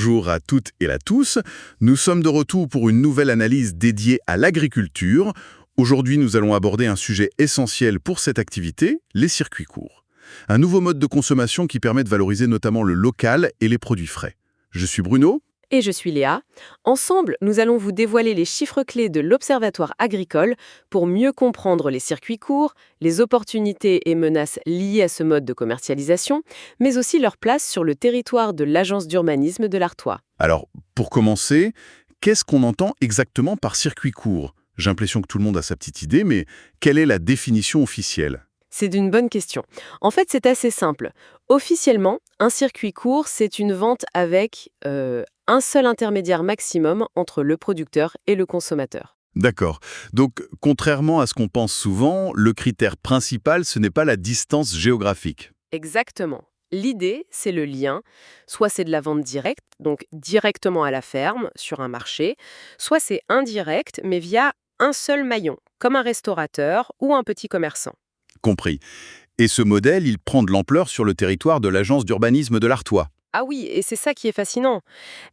Bonjour à toutes et à tous. Nous sommes de retour pour une nouvelle analyse dédiée à l'agriculture. Aujourd'hui, nous allons aborder un sujet essentiel pour cette activité, les circuits courts. Un nouveau mode de consommation qui permet de valoriser notamment le local et les produits frais. Je suis Bruno. Et je suis Léa. Ensemble, nous allons vous dévoiler les chiffres clés de l'Observatoire agricole pour mieux comprendre les circuits courts, les opportunités et menaces liées à ce mode de commercialisation, mais aussi leur place sur le territoire de l'Agence d'urbanisme de l'Artois. Alors, pour commencer, qu'est-ce qu'on entend exactement par circuit court? J'ai l'impression que tout le monde a sa petite idée, mais quelle est la définition officielle? C'est une bonne question. En fait, c'est assez simple. Officiellement, un circuit court, c'est une vente avec un seul intermédiaire maximum entre le producteur et le consommateur. D'accord. Donc, contrairement à ce qu'on pense souvent, le critère principal, ce n'est pas la distance géographique. Exactement. L'idée, c'est le lien. Soit c'est de la vente directe, donc directement à la ferme, sur un marché, soit c'est indirect, mais via un seul maillon, comme un restaurateur ou un petit commerçant. Compris. Et ce modèle, il prend de l'ampleur sur le territoire de l'Agence d'urbanisme de l'Artois. Ah oui, et c'est ça qui est fascinant.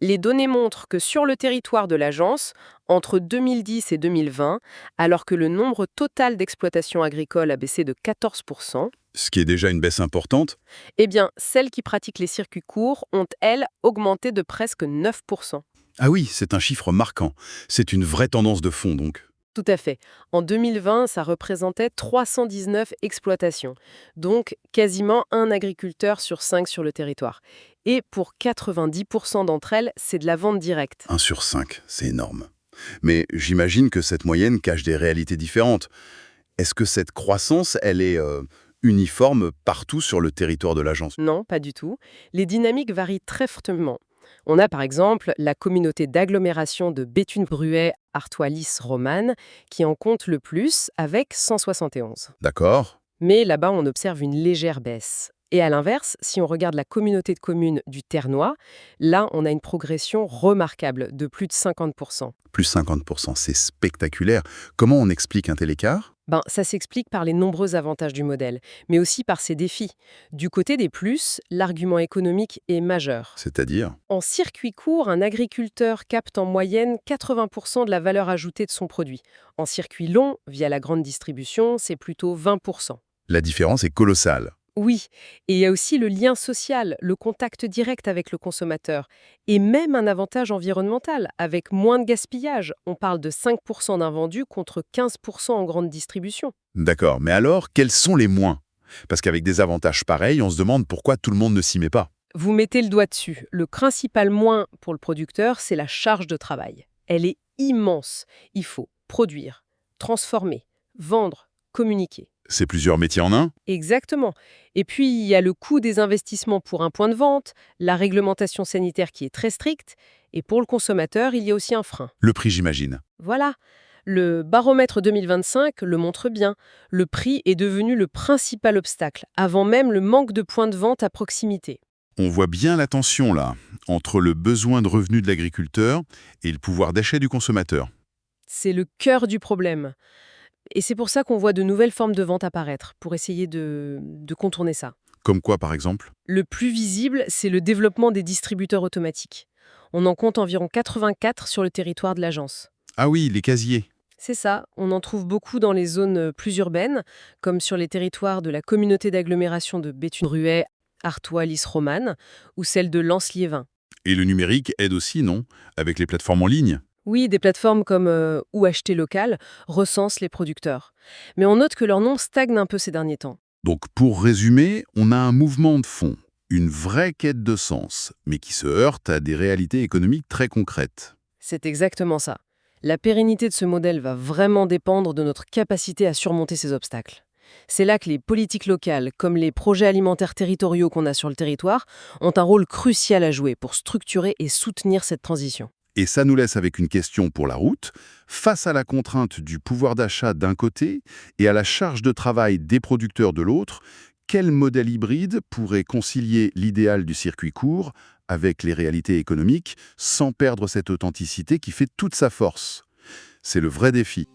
Les données montrent que sur le territoire de l'agence, entre 2010 et 2020, alors que le nombre total d'exploitations agricoles a baissé de 14%, Ce qui est déjà une baisse importante. eh bien, celles qui pratiquent les circuits courts ont, elles, augmenté de presque 9%. Ah oui, c'est un chiffre marquant. C'est une vraie tendance de fond, donc. Tout à fait. En 2020, ça représentait 319 exploitations, donc quasiment un agriculteur sur 5 sur le territoire. Et pour 90% d'entre elles, c'est de la vente directe. 1 sur 5, c'est énorme. Mais j'imagine que cette moyenne cache des réalités différentes. Est-ce que cette croissance, elle est uniforme partout sur le territoire de l'agence? Non, pas du tout. Les dynamiques varient très fortement. On a par exemple la communauté d'agglomération de Béthune-Bruay, Artois-Lys-Romanne, qui en compte le plus, avec 171. D'accord. Mais là-bas, on observe une légère baisse. Et à l'inverse, si on regarde la communauté de communes du Ternois, là, on a une progression remarquable de plus de 50%. Plus 50%, c'est spectaculaire. Comment on explique un tel écart? Ça s'explique par les nombreux avantages du modèle, mais aussi par ses défis. Du côté des plus, l'argument économique est majeur. C'est-à-dire? En circuit court, un agriculteur capte en moyenne 80% de la valeur ajoutée de son produit. En circuit long, via la grande distribution, c'est plutôt 20%. La différence est colossale. Oui, et il y a aussi le lien social, le contact direct avec le consommateur, et même un avantage environnemental, avec moins de gaspillage. On parle de 5% d'invendus contre 15% en grande distribution. D'accord, mais alors, quels sont les moins? Parce qu'avec des avantages pareils, on se demande pourquoi tout le monde ne s'y met pas. Vous mettez le doigt dessus. Le principal moins pour le producteur, c'est la charge de travail. Elle est immense. Il faut produire, transformer, vendre, communiquer. C'est plusieurs métiers en un? Exactement. Et puis, il y a le coût des investissements pour un point de vente, la réglementation sanitaire qui est très stricte, et pour le consommateur, il y a aussi un frein. Le prix, j'imagine. Voilà. Le baromètre 2025 le montre bien. Le prix est devenu le principal obstacle, avant même le manque de points de vente à proximité. On voit bien la tension, là, entre le besoin de revenus de l'agriculteur et le pouvoir d'achat du consommateur. C'est le cœur du problème. Et c'est pour ça qu'on voit de nouvelles formes de vente apparaître, pour essayer de contourner ça. Comme quoi, par exemple? Le plus visible, c'est le développement des distributeurs automatiques. On en compte environ 84 sur le territoire de l'agence. Ah oui, les casiers. C'est ça, on en trouve beaucoup dans les zones plus urbaines, comme sur les territoires de la communauté d'agglomération de Béthune-Bruay, Artois-Lys-Romanne, ou celle de Lens-Liévin. Et le numérique aide aussi, non? Avec les plateformes en ligne. Oui, des plateformes comme Ou Acheter Local recensent les producteurs. Mais on note que leur nombre stagne un peu ces derniers temps. Donc, pour résumer, on a un mouvement de fond, une vraie quête de sens, mais qui se heurte à des réalités économiques très concrètes. C'est exactement ça. La pérennité de ce modèle va vraiment dépendre de notre capacité à surmonter ces obstacles. C'est là que les politiques locales, comme les projets alimentaires territoriaux qu'on a sur le territoire, ont un rôle crucial à jouer pour structurer et soutenir cette transition. Et ça nous laisse avec une question pour la route. Face à la contrainte du pouvoir d'achat d'un côté et à la charge de travail des producteurs de l'autre, quel modèle hybride pourrait concilier l'idéal du circuit court avec les réalités économiques sans perdre cette authenticité qui fait toute sa force? C'est le vrai défi.